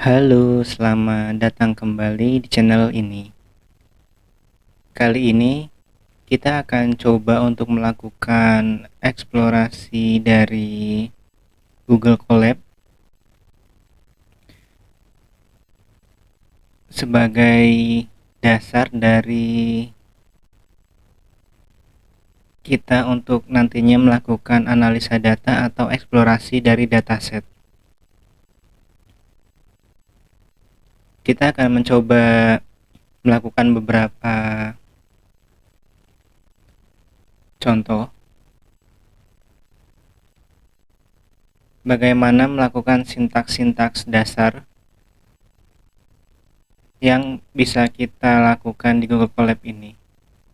Halo, selamat datang kembali di channel ini. Kali ini kita akan coba untuk melakukan eksplorasi dari Google Colab sebagai dasar dari kita untuk nantinya melakukan analisa data atau eksplorasi dari dataset. Kita akan mencoba melakukan beberapa contoh bagaimana melakukan sintaks-sintaks dasar yang bisa kita lakukan di Google Colab ini,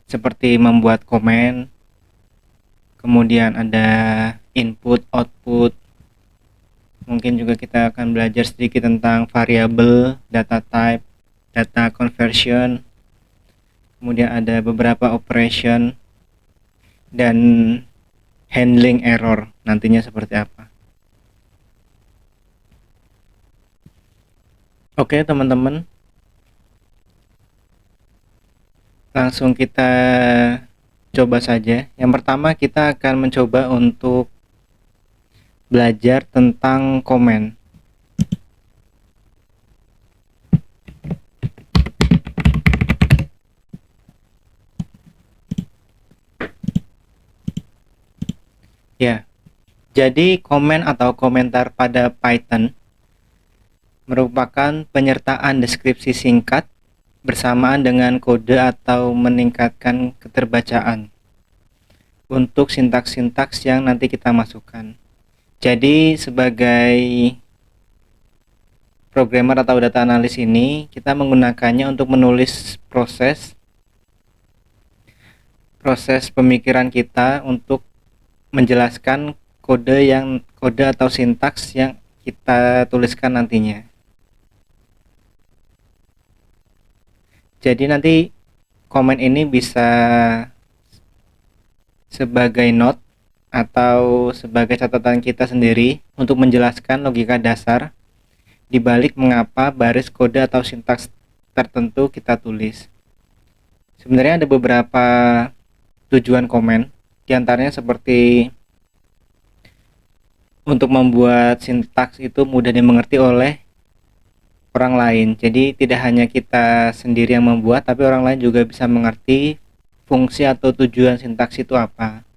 seperti membuat komen, kemudian ada input, output. Mungkin juga kita akan belajar sedikit tentang variabel, data type, data conversion, kemudian ada beberapa operation, dan handling error nantinya seperti apa. Oke teman-teman, langsung kita coba saja. Yang pertama kita akan mencoba untuk belajar tentang komen. Ya, jadi komen atau komentar pada Python merupakan penyertaan deskripsi singkat bersamaan dengan kode atau meningkatkan keterbacaan untuk sintaks-sintaks yang nanti kita masukkan. Jadi sebagai programmer atau data analis ini kita menggunakannya untuk menulis proses pemikiran kita untuk menjelaskan kode atau sintaks yang kita tuliskan nantinya. Jadi nanti komen ini bisa sebagai note atau sebagai catatan kita sendiri untuk menjelaskan logika dasar di balik mengapa baris kode atau sintaks tertentu kita tulis. Sebenarnya ada beberapa tujuan komen, diantaranya seperti untuk membuat sintaks itu mudah dimengerti oleh orang lain. Jadi tidak hanya kita sendiri yang membuat, tapi orang lain juga bisa mengerti fungsi atau tujuan sintaks itu apa.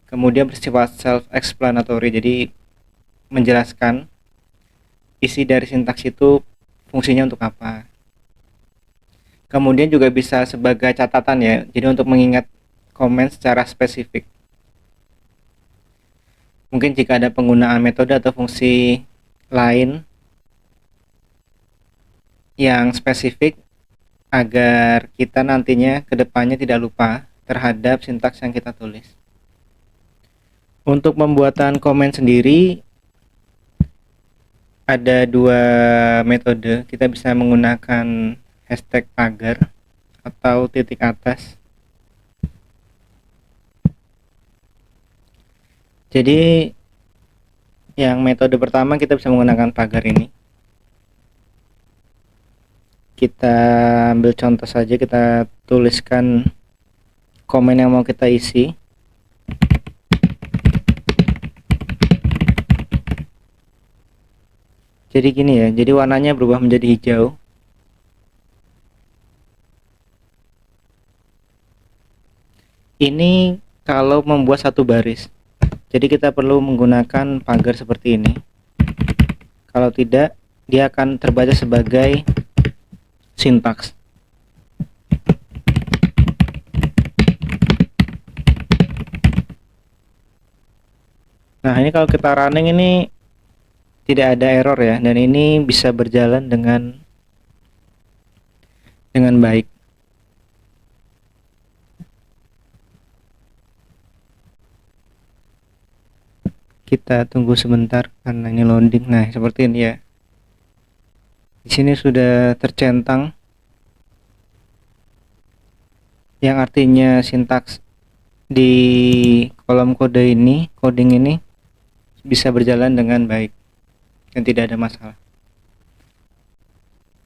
Kemudian bersifat self-explanatory, jadi menjelaskan isi dari sintaks itu fungsinya untuk apa. Kemudian juga bisa sebagai catatan ya, jadi untuk mengingat komen secara spesifik. Mungkin jika ada penggunaan metode atau fungsi lain yang spesifik agar kita nantinya kedepannya tidak lupa terhadap sintaks yang kita tulis. Untuk pembuatan komen sendiri ada dua metode. Kita bisa menggunakan hashtag pagar atau titik atas. Jadi yang metode pertama kita bisa menggunakan pagar ini. Kita ambil contoh saja, kita tuliskan komen yang mau kita isi. Jadi gini ya, jadi warnanya berubah menjadi hijau. Ini kalau membuat satu baris. Jadi kita perlu menggunakan pagar seperti ini. Kalau tidak, dia akan terbaca sebagai sintaks. Nah, ini kalau kita running ini tidak ada error ya, dan ini bisa berjalan dengan baik. Kita tunggu sebentar karena ini loading. Nah, seperti ini ya. Di sini sudah tercentang yang artinya sintaks di kolom kode ini, coding ini bisa berjalan dengan baik dan tidak ada masalah.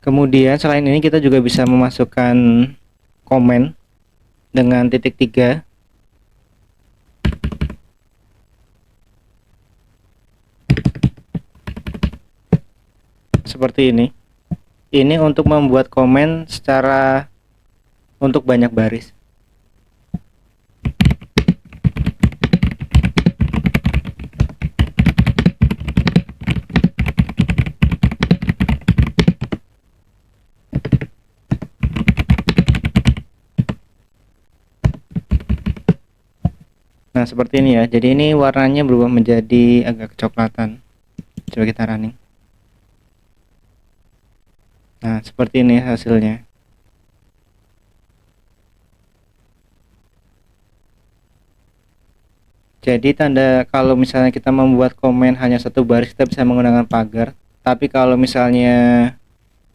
Kemudian selain ini kita juga bisa memasukkan komen dengan titik 3. Seperti ini. Ini untuk membuat komen secara untuk banyak baris. Nah, seperti ini ya. Jadi ini warnanya berubah menjadi agak kecoklatan. Coba kita running. Nah, seperti ini hasilnya. Jadi tanda kalau misalnya kita membuat komen hanya satu baris, kita bisa menggunakan pagar. Tapi kalau misalnya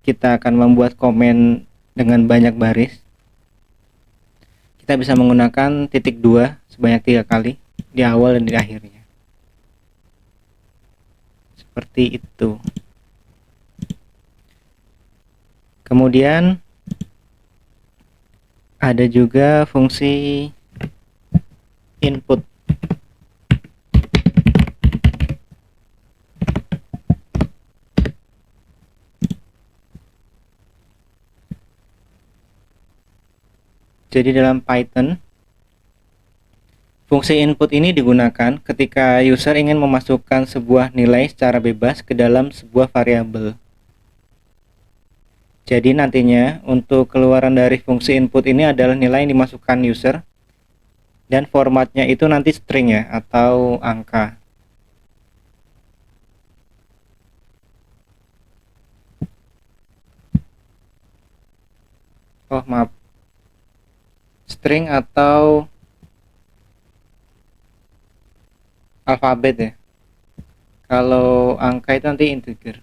kita akan membuat komen dengan banyak baris, kita bisa menggunakan titik 2 sebanyak 3 kali di awal dan di akhirnya. Seperti itu. Kemudian ada juga fungsi input. Jadi dalam Python, fungsi input ini digunakan ketika user ingin memasukkan sebuah nilai secara bebas ke dalam sebuah variabel. Jadi nantinya untuk keluaran dari fungsi input ini adalah nilai yang dimasukkan user, dan formatnya itu nanti string ya, atau angka. Oh maaf, string atau alfabet ya. Kalau angka itu nanti integer.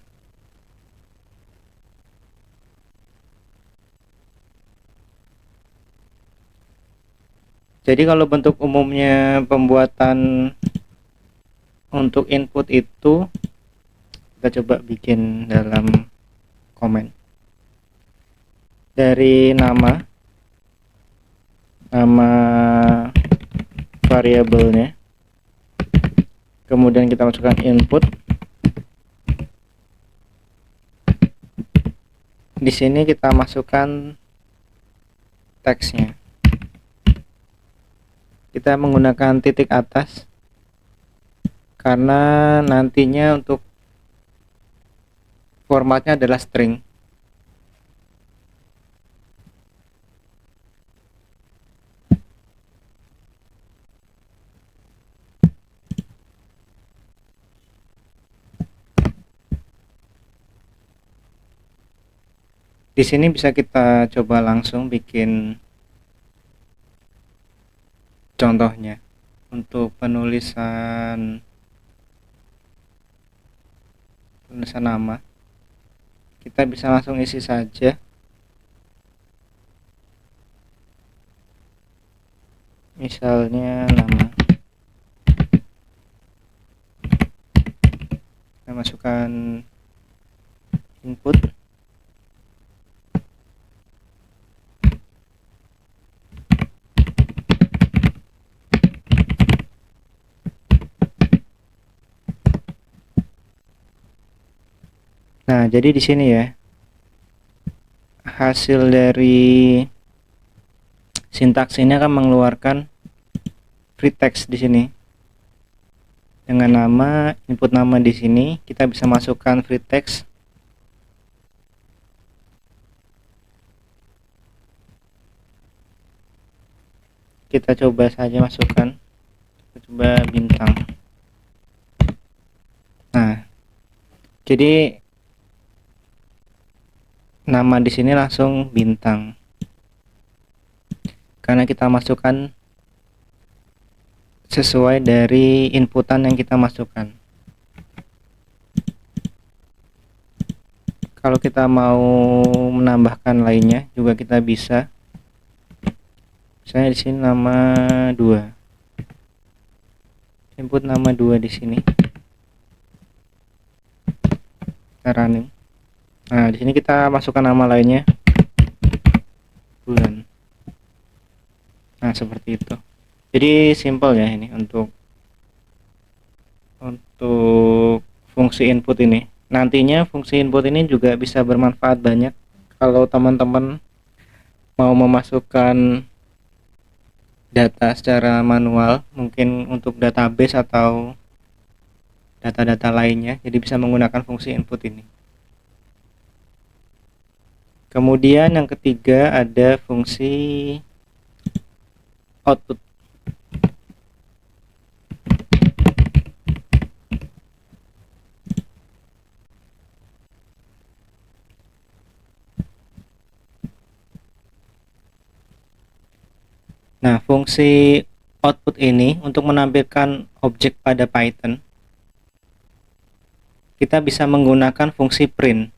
Jadi kalau bentuk umumnya pembuatan untuk input itu, kita coba bikin dalam komen. Dari nama variabelnya, kemudian kita masukkan input. Di sini kita masukkan teksnya. Kita menggunakan titik atas karena nantinya untuk formatnya adalah string. Di sini bisa kita coba langsung bikin contohnya. Untuk penulisan nama, kita bisa langsung isi saja. Misalnya nama. Kita masukkan input. Nah, jadi di sini ya, hasil dari sintaks ini akan mengeluarkan free text di sini. Dengan nama, input nama di sini, kita bisa masukkan free text. Kita coba saja masukkan. Kita coba bintang. Nah, jadi nama di sini langsung bintang karena kita masukkan sesuai dari inputan yang kita masukkan. Kalau kita mau menambahkan lainnya juga kita bisa. Misalnya di sini nama 2. Input nama 2 di sini. Kita running. Nah, di sini kita masukkan nama lainnya, bulan. Nah, seperti itu. Jadi simple ya ini untuk fungsi input ini. Nantinya fungsi input ini juga bisa bermanfaat banyak kalau teman-teman mau memasukkan data secara manual, mungkin untuk database atau data-data lainnya. Jadi bisa menggunakan fungsi input ini. Kemudian yang ketiga ada fungsi output. Nah, fungsi output ini untuk menampilkan objek pada Python, kita bisa menggunakan fungsi print.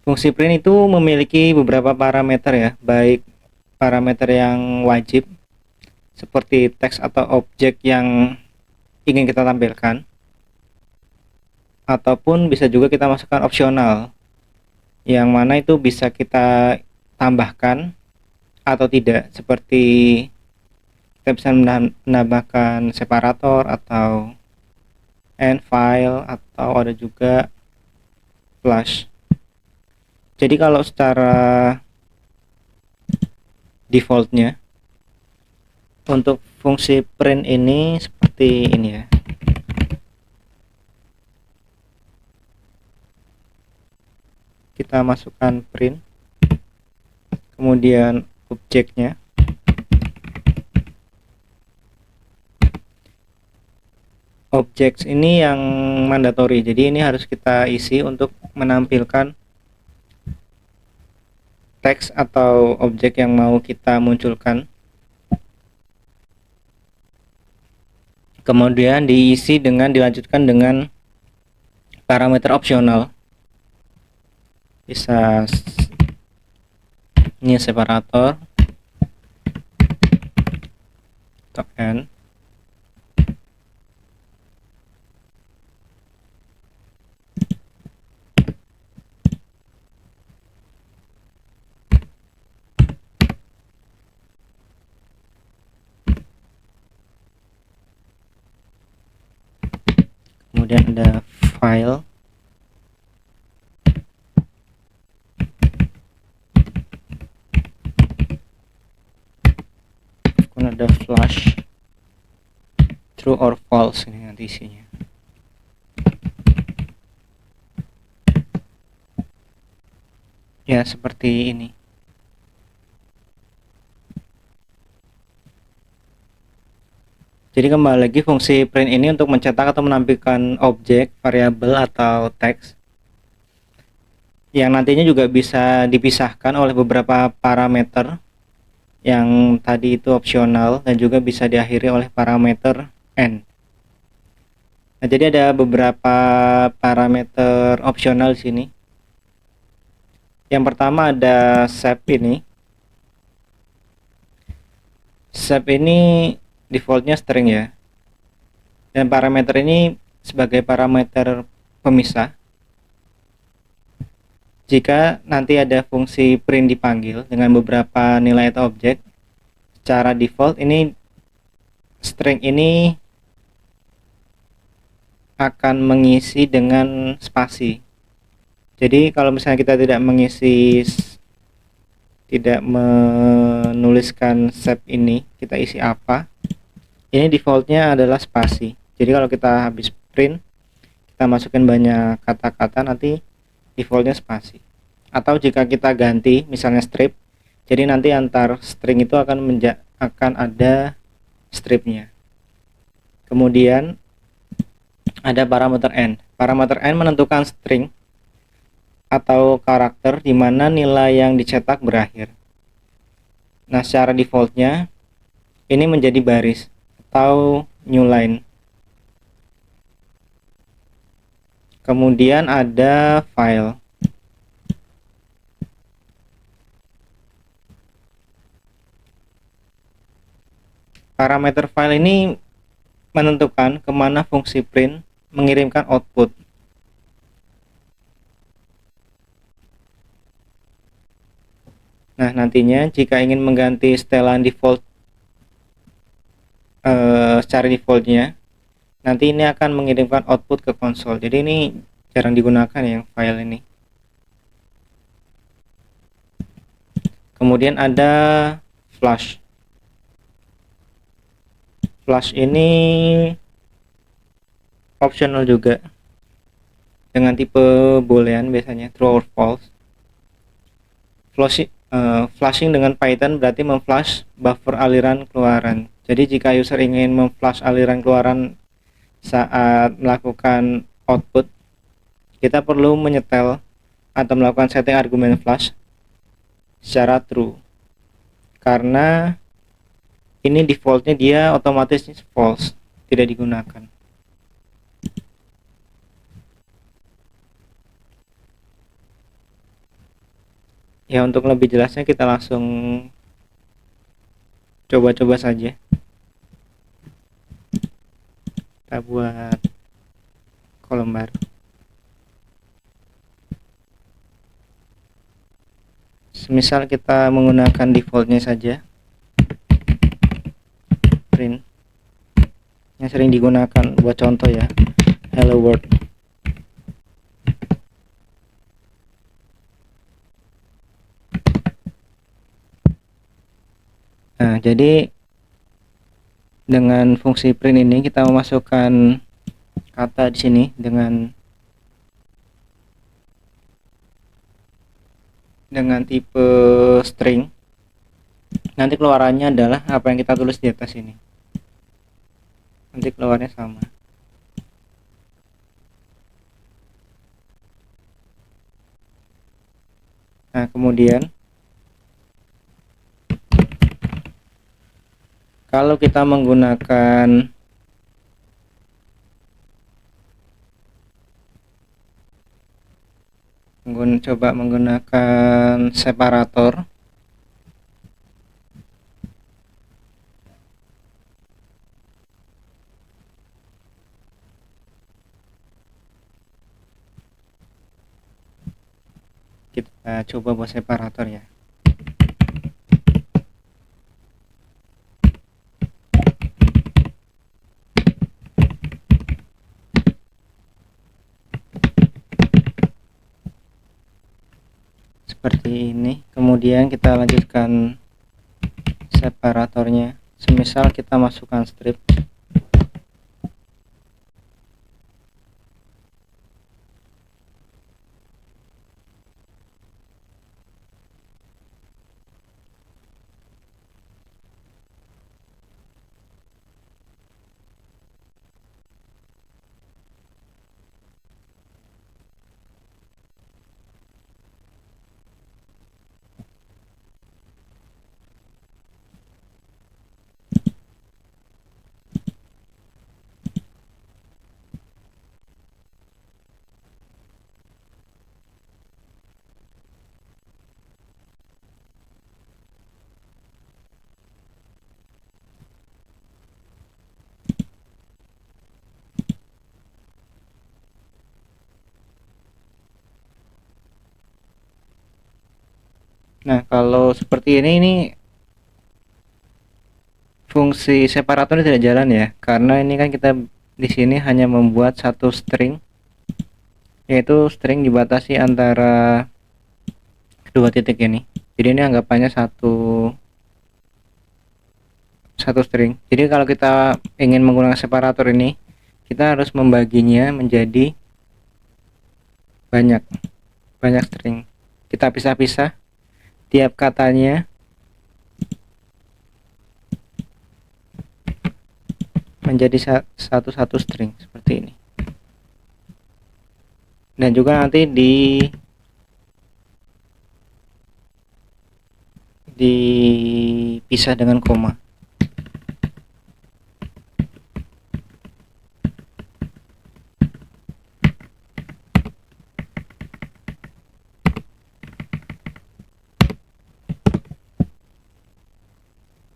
Fungsi print itu memiliki beberapa parameter ya, baik parameter yang wajib seperti teks atau objek yang ingin kita tampilkan, ataupun bisa juga kita masukkan opsional, yang mana itu bisa kita tambahkan atau tidak, seperti kita bisa menambahkan separator atau end file, atau ada juga flash. Jadi kalau secara defaultnya untuk fungsi print ini seperti ini ya. Kita masukkan print, kemudian objeknya, objek ini yang mandatory, jadi ini harus kita isi untuk menampilkan teks atau objek yang mau kita munculkan. Kemudian dilanjutkan dengan parameter opsional, bisa ini separator atau end. Kemudian ada file, kemudian ada flash, true or false, ini nanti isinya. Ya, seperti ini. Jadi kembali lagi, fungsi print ini untuk mencetak atau menampilkan objek, variabel atau teks yang nantinya juga bisa dipisahkan oleh beberapa parameter yang tadi itu opsional, dan juga bisa diakhiri oleh parameter end. Nah, jadi ada beberapa parameter opsional di sini. Yang pertama ada shape ini. Shape ini defaultnya string ya, dan parameter ini sebagai parameter pemisah. Jika nanti ada fungsi print dipanggil dengan beberapa nilai atau objek, secara default ini string ini akan mengisi dengan spasi. Jadi kalau misalnya kita tidak menuliskan shape ini, kita isi apa, ini defaultnya adalah spasi. Jadi kalau kita habis print, kita masukin banyak kata-kata, nanti defaultnya spasi. Atau jika kita ganti misalnya strip, jadi nanti antar string itu akan ada stripnya. Kemudian ada parameter n. Parameter n menentukan string atau karakter di mana nilai yang dicetak berakhir. Nah, secara defaultnya ini menjadi baris atau new line. Kemudian ada file. Parameter file ini menentukan kemana fungsi print mengirimkan output. Nah, nantinya jika ingin mengganti setelan default secara defaultnya, nanti ini akan mengirimkan output ke konsol. Jadi ini jarang digunakan ya, yang file ini. Kemudian ada flash. Flash ini optional juga dengan tipe boolean, biasanya true or false. Flashing dengan Python berarti memflash buffer aliran keluaran. Jadi jika user ingin memflash aliran keluaran saat melakukan output, kita perlu menyetel atau melakukan setting argumen flash secara true, karena ini defaultnya dia otomatis false, tidak digunakan. Ya, untuk lebih jelasnya kita langsung coba-coba saja. Kita buat kolom baru. Semisal kita menggunakan defaultnya saja, print yang sering digunakan buat contoh ya, hello world. Nah, jadi dengan fungsi print ini kita memasukkan kata di sini dengan tipe string. Nanti keluarannya adalah apa yang kita tulis di atas ini. Nanti keluarnya sama. Nah, kemudian kalau kita coba menggunakan separator, kita coba buat separator ya. Seperti ini. Kemudian kita lanjutkan separatornya. Semisal kita masukkan strip, nah kalau seperti ini fungsi separator tidak jalan ya, karena ini kan kita di sini hanya membuat satu string, yaitu string dibatasi antara kedua titik ini. Jadi ini anggapannya satu string. Jadi kalau kita ingin menggunakan separator ini, kita harus membaginya menjadi banyak string. Kita pisah-pisah tiap katanya menjadi satu string seperti ini. Dan juga nanti dipisah dengan koma.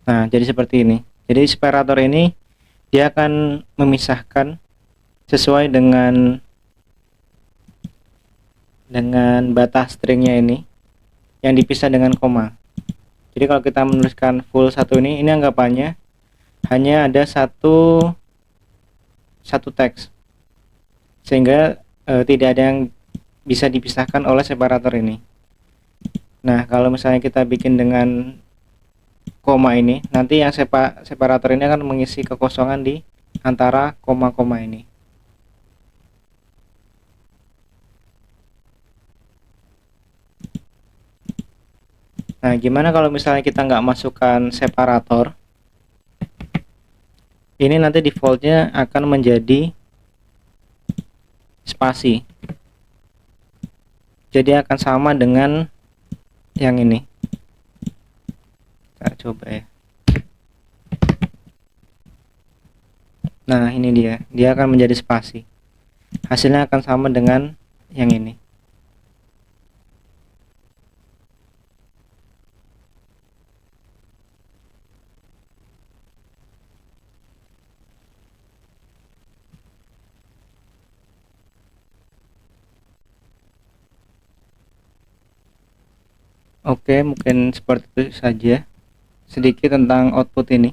Nah, jadi seperti ini. Jadi separator ini dia akan memisahkan sesuai dengan batas stringnya ini yang dipisah dengan koma. Jadi kalau kita menuliskan full satu ini anggapannya hanya ada satu teks, sehingga tidak ada yang bisa dipisahkan oleh separator ini. Nah, kalau misalnya kita bikin dengan koma ini, nanti yang separator ini akan mengisi kekosongan di antara koma-koma ini. Nah, gimana kalau misalnya kita nggak masukkan separator? Ini nanti defaultnya akan menjadi spasi. Jadi akan sama dengan yang ini. Kita coba ya. Nah, ini dia akan menjadi spasi. Hasilnya akan sama dengan yang ini. Oke, mungkin seperti itu saja sedikit tentang output ini.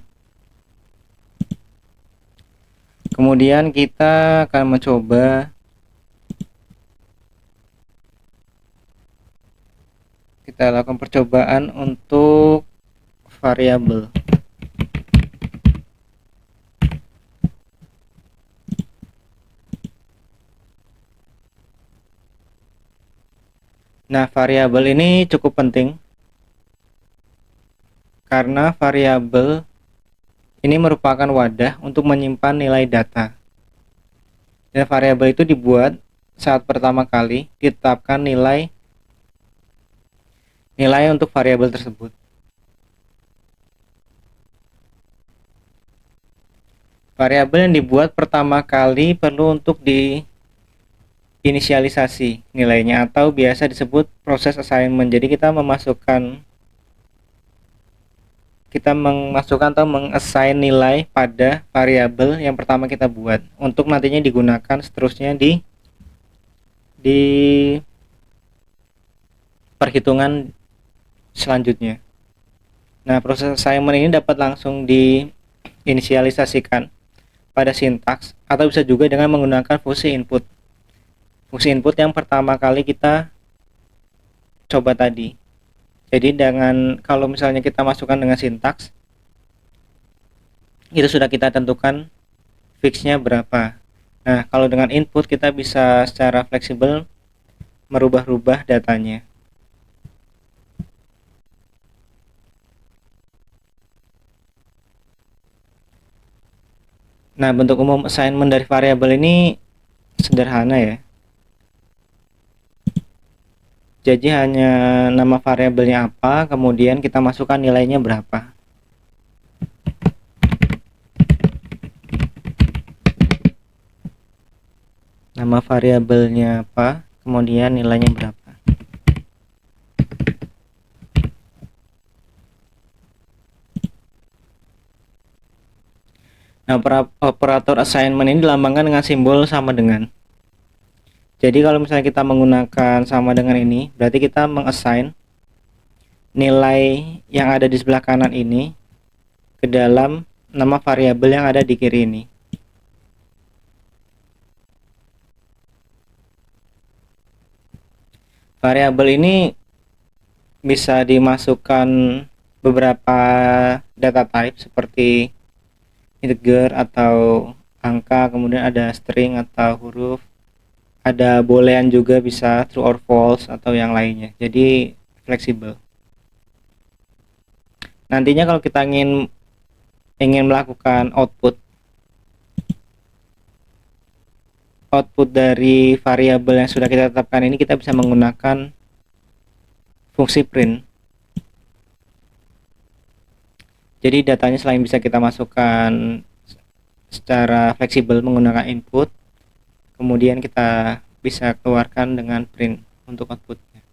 Kemudian kita akan mencoba kita lakukan percobaan untuk variabel. Nah, variabel ini cukup penting karena variabel ini merupakan wadah untuk menyimpan nilai data. Dan variabel itu dibuat saat pertama kali ditetapkan nilai untuk variabel tersebut. Variabel yang dibuat pertama kali perlu untuk diinisialisasi nilainya atau biasa disebut proses assignment. Jadi kita memasukkan atau mengassign nilai pada variabel yang pertama kita buat untuk nantinya digunakan seterusnya di perhitungan selanjutnya. Nah, proses assignment ini dapat langsung diinisialisasikan pada sintaks atau bisa juga dengan menggunakan fungsi input. Fungsi input yang pertama kali kita coba tadi. Jadi kalau misalnya kita masukkan dengan sintaks, itu sudah kita tentukan fixnya berapa. Nah, kalau dengan input kita bisa secara fleksibel merubah-rubah datanya. Nah, bentuk umum assignment dari variabel ini sederhana ya. Jadi hanya nama variabelnya apa, kemudian kita masukkan nilainya berapa. Nama variabelnya apa, kemudian nilainya berapa. Nah, operator assignment ini dilambangkan dengan simbol sama dengan. Jadi kalau misalnya kita menggunakan sama dengan ini, berarti kita mengassign nilai yang ada di sebelah kanan ini ke dalam nama variabel yang ada di kiri ini. Variabel ini bisa dimasukkan beberapa data type seperti integer atau angka, kemudian ada string atau huruf, ada boolean juga, bisa true or false atau yang lainnya. Jadi fleksibel. Nantinya kalau kita ingin melakukan output dari variabel yang sudah kita tetapkan ini, kita bisa menggunakan fungsi print. Jadi datanya selain bisa kita masukkan secara fleksibel menggunakan input, kemudian kita bisa keluarkan dengan print untuk outputnya.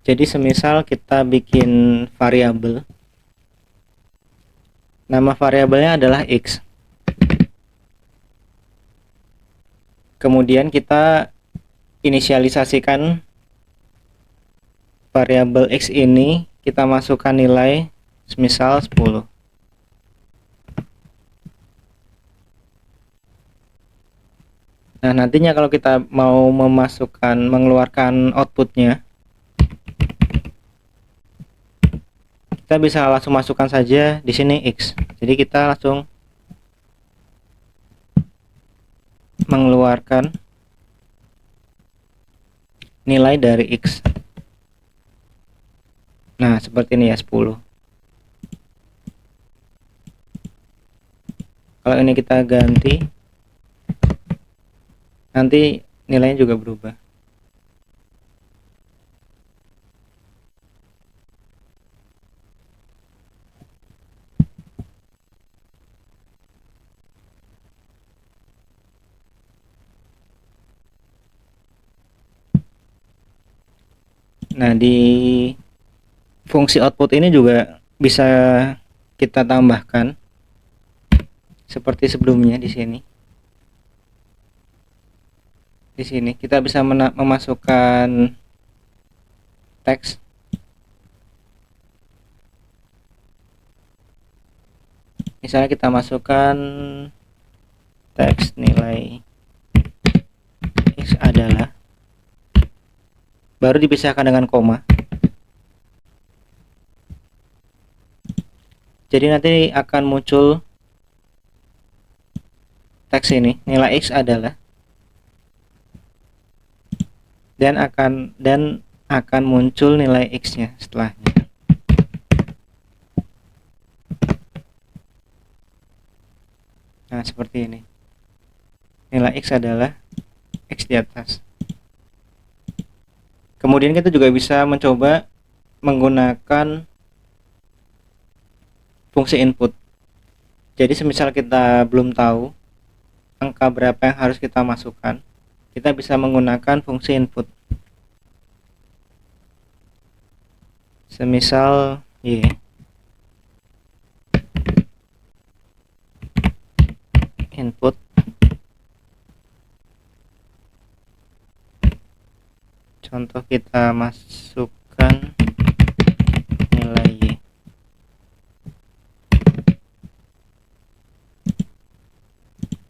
Jadi semisal kita bikin variabel, nama variabelnya adalah x. Kemudian kita inisialisasikan variabel X ini, kita masukkan nilai misal 10. Nah, nantinya kalau kita mau mengeluarkan outputnya, kita bisa langsung masukkan saja di sini X. Jadi kita langsung mengeluarkan nilai dari X. Nah, seperti ini ya, 10. Kalau ini kita ganti, nanti nilainya juga berubah. Nah, di fungsi output ini juga bisa kita tambahkan seperti sebelumnya di sini. Di sini kita bisa memasukkan teks. Misalnya kita masukkan teks nilai X adalah, baru dipisahkan dengan koma. Jadi nanti akan muncul teks ini, nilai X adalah, dan akan muncul nilai X-nya setelahnya. Nah, seperti ini. Nilai X adalah X di atas. Kemudian kita juga bisa mencoba menggunakan fungsi input. Jadi semisal kita belum tahu angka berapa yang harus kita masukkan, kita bisa menggunakan fungsi input. Semisal Y input, contoh kita masukkan nilai Y.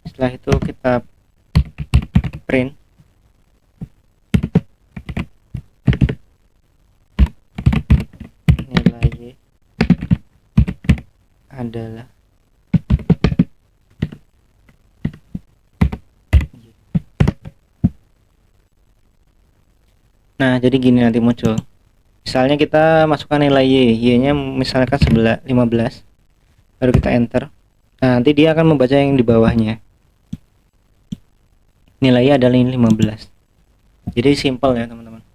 Setelah itu kita print nilai Y adalah Y. Nah, jadi gini nanti muncul. Misalnya kita masukkan nilai Y-nya misalkan 15, baru kita enter. Nah, nanti dia akan membaca yang di bawahnya. Nilainya adalah 15. Jadi simple ya, teman-teman.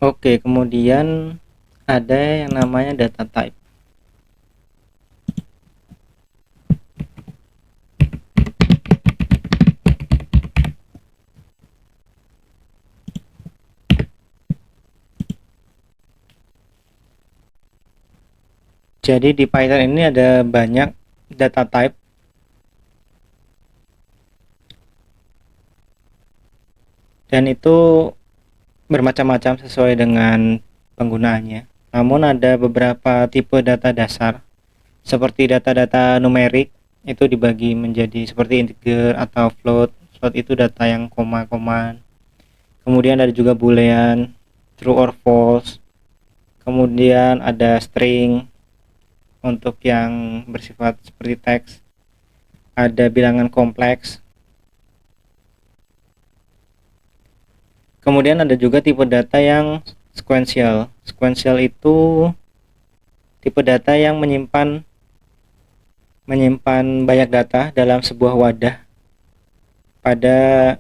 Oke, kemudian ada yang namanya data type. Jadi di Python ini ada banyak data type. Dan itu bermacam-macam sesuai dengan penggunaannya. Namun ada beberapa tipe data dasar seperti data-data numerik, itu dibagi menjadi seperti integer atau float. Float itu data yang koma-koma. Kemudian ada juga boolean, true or false. Kemudian ada string untuk yang bersifat seperti teks. Ada bilangan kompleks. Kemudian ada juga tipe data yang sequential. Sequential itu tipe data yang menyimpan banyak data dalam sebuah wadah. pada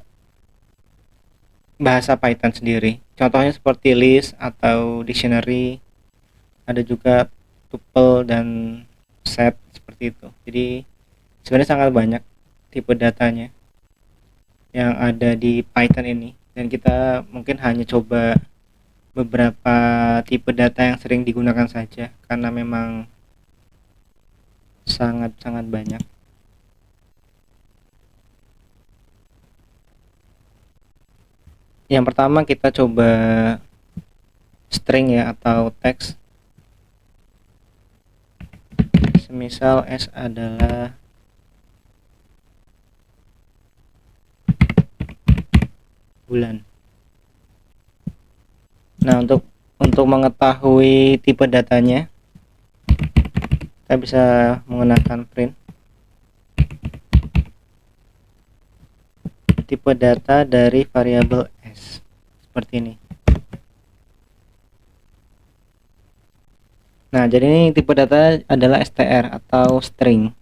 bahasa Python sendiri. Contohnya seperti list atau dictionary, ada juga tuple dan set seperti itu. Jadi sebenarnya sangat banyak tipe datanya yang ada di Python ini, dan kita mungkin hanya coba beberapa tipe data yang sering digunakan saja karena memang sangat-sangat banyak. Yang pertama kita coba string ya, atau teks. Semisal S adalah bulan. Nah, untuk mengetahui tipe datanya, kita bisa menggunakan print tipe data dari variabel S seperti ini. Nah, jadi ini tipe data adalah str atau string.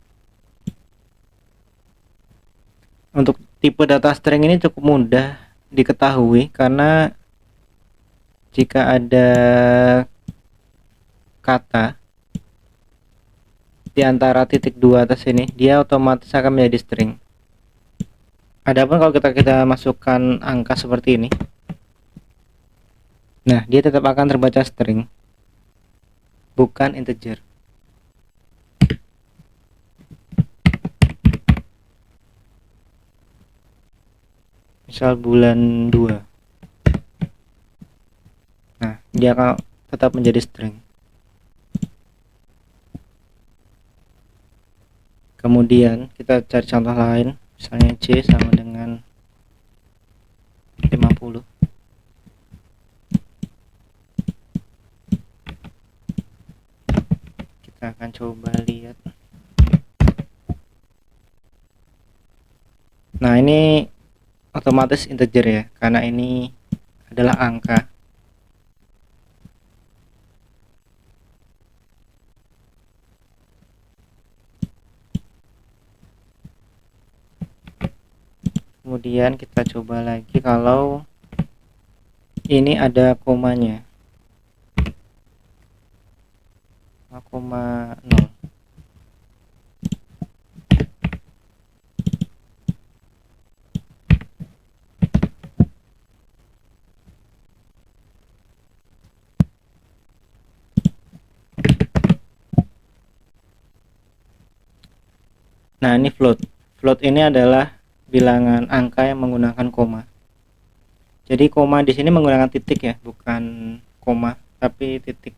Untuk tipe data string ini cukup mudah diketahui karena jika ada kata di antara titik dua atas ini, dia otomatis akan menjadi string. Adapun kalau kita masukkan angka seperti ini, nah dia tetap akan terbaca string, bukan integer. Misal bulan 2. Nah, dia akan tetap menjadi string. Kemudian kita cari contoh lain, misalnya C sama dengan 50. Kita akan coba lihat. Nah, ini otomatis integer ya, karena ini adalah angka. Kemudian kita coba lagi kalau ini ada komanya, 5,0. Nah, ini float. Float ini adalah bilangan angka yang menggunakan koma. Jadi koma di sini menggunakan titik ya, bukan koma, tapi titik.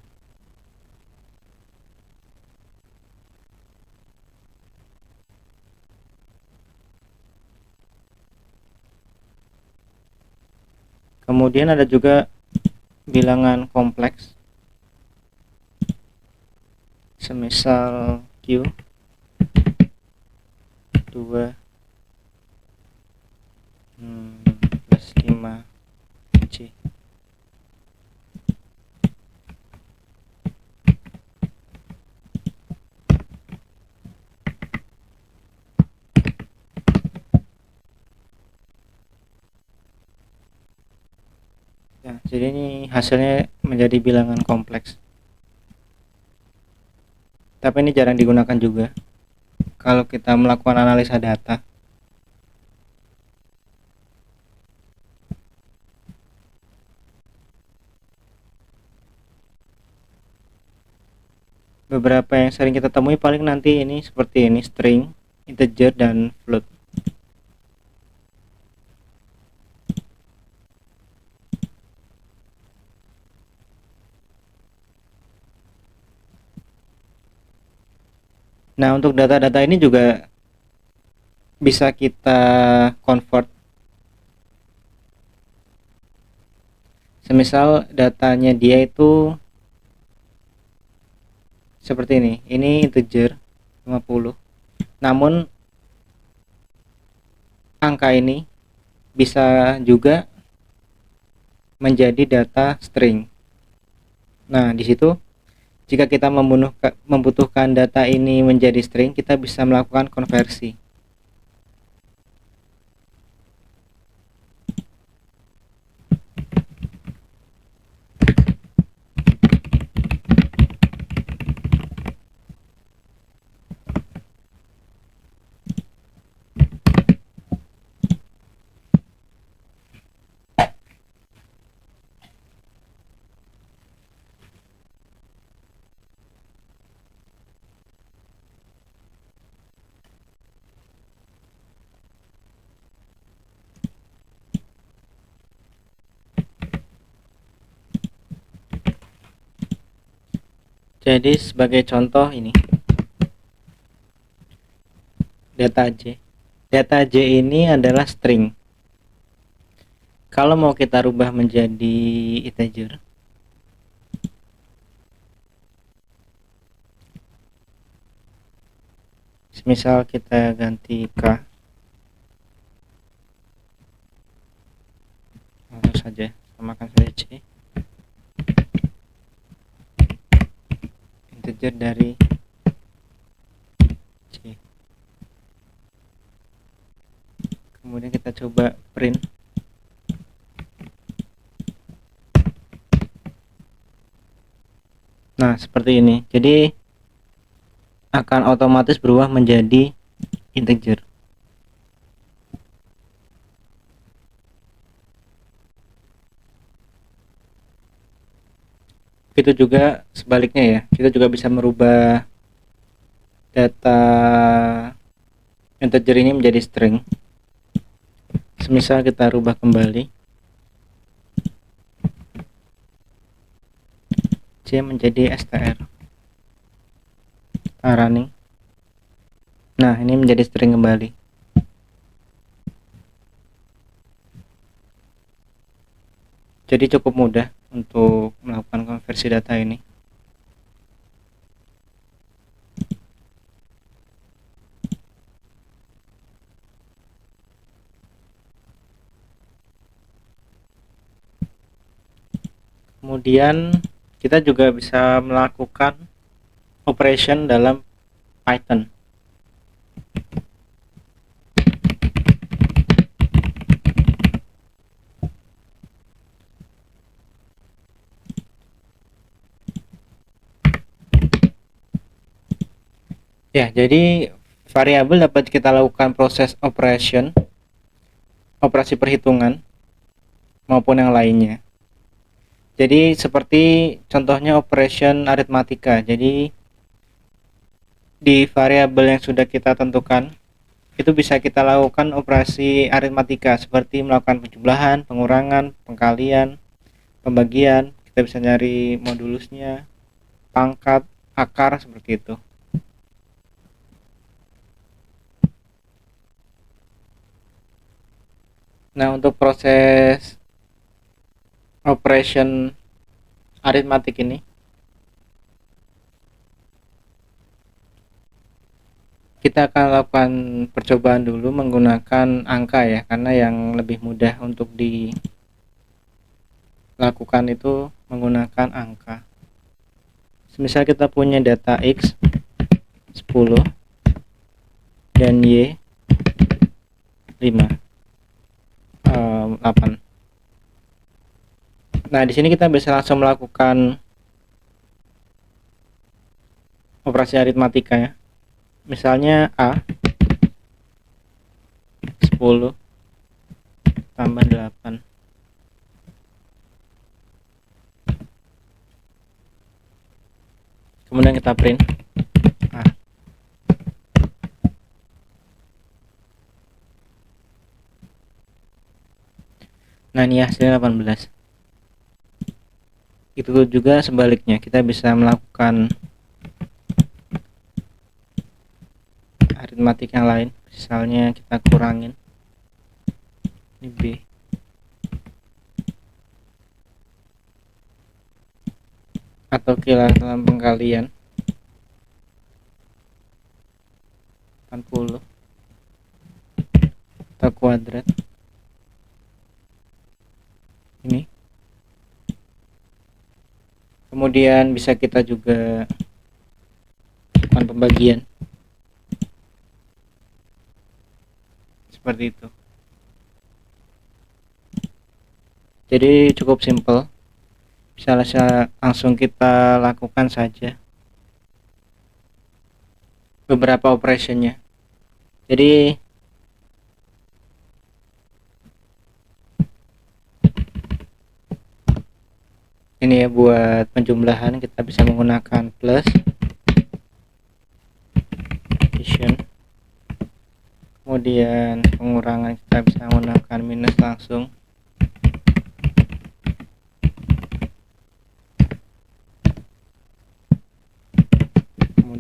Kemudian ada juga bilangan kompleks. Semisal Q 2 plus 5 C. Ya, jadi ini hasilnya menjadi bilangan kompleks. Tapi ini jarang digunakan juga kalau kita melakukan analisa data. Beberapa yang sering kita temui paling nanti ini seperti ini, string, integer, dan float. Nah, untuk data-data ini juga bisa kita convert. Semisal datanya dia itu seperti ini integer 50. Namun angka ini bisa juga menjadi data string. Nah, di situ jika kita membutuhkan data ini menjadi string, kita bisa melakukan konversi. Jadi sebagai contoh ini data J. Data J ini adalah string. Kalau mau kita rubah menjadi integer, misal kita ganti K, langsung saja samakan saja C, integer dari C. Kemudian kita coba print. Nah, seperti ini. Jadi akan otomatis berubah menjadi integer. Itu juga sebaliknya ya. Kita juga bisa merubah data integer ini menjadi string. Semisal kita rubah kembali C menjadi str. Running. Nah, ini menjadi string kembali. Jadi cukup mudah untuk melakukan konversi data ini. Kemudian kita juga bisa melakukan operation dalam Python. Ya, jadi variabel dapat kita lakukan proses operasi perhitungan maupun yang lainnya. Jadi seperti contohnya operation aritmatika. Jadi di variabel yang sudah kita tentukan itu bisa kita lakukan operasi aritmatika seperti melakukan penjumlahan, pengurangan, pengkalian, pembagian. Kita bisa nyari modulusnya, pangkat, akar, seperti itu. Nah, untuk proses operation aritmatik ini kita akan lakukan percobaan dulu menggunakan angka ya, karena yang lebih mudah untuk dilakukan itu menggunakan angka. Misal kita punya data X 10 dan Y 5 8. Nah, di sini kita bisa langsung melakukan operasi aritmatika ya. Misalnya A 10 tambah 8. Kemudian kita print A. Nah, ini hasilnya 18. Itu juga sebaliknya, kita bisa melakukan aritmatik yang lain. Misalnya kita kurangin ini B, atau kita dalam pengkalian 80 atau kuadrat ini. Kemudian bisa kita juga lakukan pembagian seperti itu. Jadi cukup simple, bisa langsung kita lakukan saja beberapa operationnya. Jadi ini ya, buat penjumlahan kita bisa menggunakan plus, addition. Kemudian pengurangan kita bisa menggunakan minus langsung.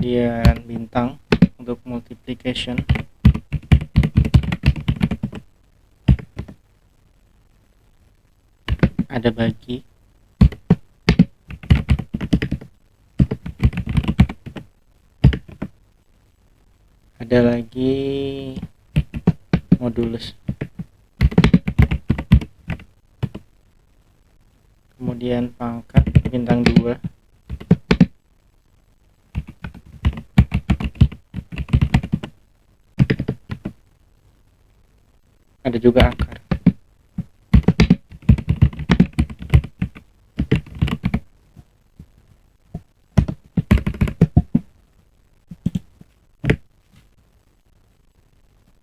kemudian bintang untuk multiplication, ada bagi, ada lagi modulus, kemudian pangkat bintang 2, ada juga akar.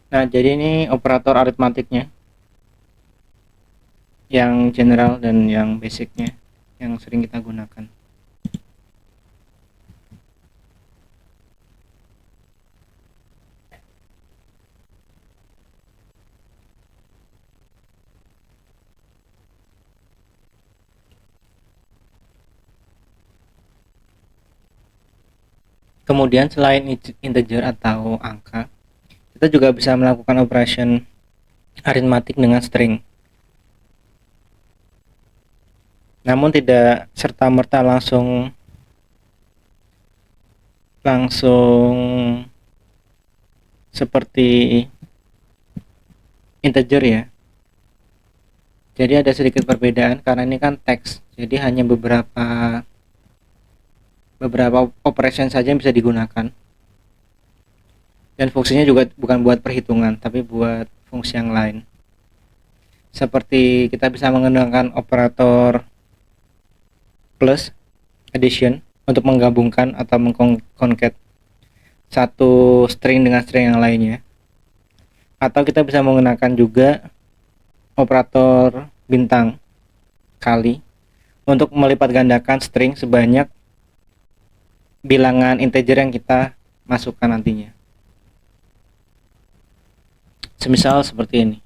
Nah, jadi ini operator aritmatiknya, yang general dan yang basicnya, yang sering kita gunakan. Kemudian selain integer atau angka, kita juga bisa melakukan operation aritmatik dengan string. Namun tidak serta-merta langsung seperti integer ya. Jadi ada sedikit perbedaan karena ini kan teks. Jadi hanya beberapa operation saja yang bisa digunakan. Dan fungsinya juga bukan buat perhitungan, tapi buat fungsi yang lain. Seperti kita bisa menggunakan operator plus, addition, untuk menggabungkan atau mengconcat satu string dengan string yang lainnya. Atau kita bisa menggunakan juga operator bintang kali untuk melipat gandakan string sebanyak bilangan integer yang kita masukkan nantinya. Semisal seperti ini.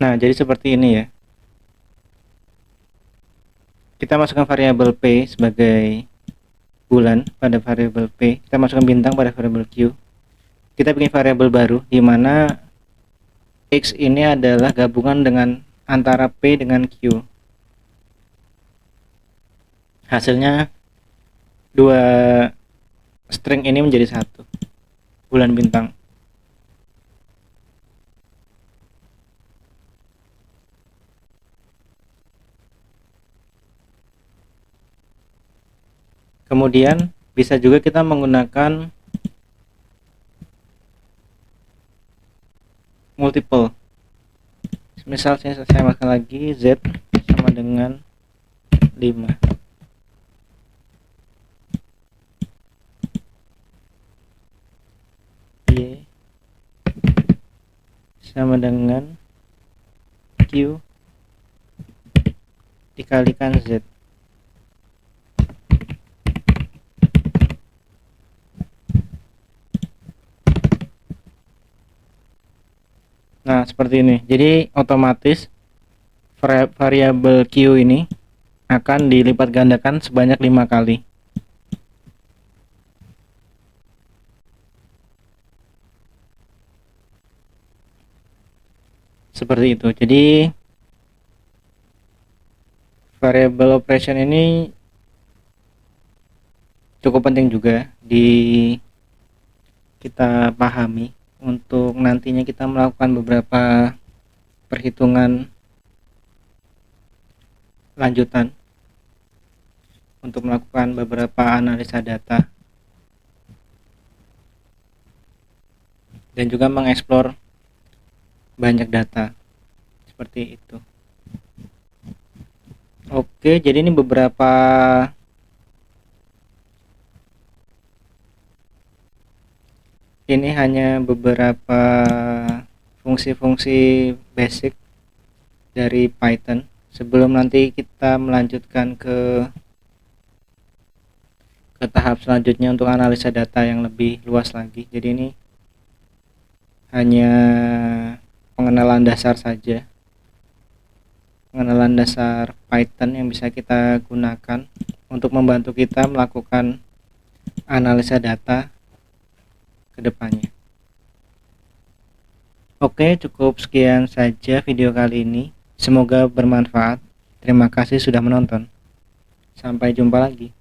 Nah, jadi seperti ini ya. Kita masukkan variabel P sebagai bulan pada variabel P. Kita masukkan bintang pada variabel Q. Kita bikin variabel baru di mana X ini adalah gabungan dengan antara P dengan Q. Hasilnya dua string ini menjadi satu, bulan bintang. Kemudian bisa juga kita menggunakan multiple. Misal saya masukkan lagi Z sama dengan 5, Y sama dengan Q dikalikan Z. Nah, seperti ini. Jadi otomatis variabel Q ini akan dilipat gandakan sebanyak 5 kali. Seperti itu. Jadi variable operation ini cukup penting juga kita pahami untuk nantinya kita melakukan beberapa perhitungan lanjutan untuk melakukan beberapa analisa data dan juga mengeksplor banyak data seperti itu. Oke, jadi ini hanya beberapa fungsi-fungsi basic dari Python sebelum nanti kita melanjutkan ke tahap selanjutnya untuk analisa data yang lebih luas lagi. Jadi ini hanya pengenalan dasar saja, pengenalan dasar Python yang bisa kita gunakan untuk membantu kita melakukan analisa data ke depannya. Oke, cukup sekian saja video kali ini. Semoga bermanfaat. Terima kasih sudah menonton. Sampai jumpa lagi.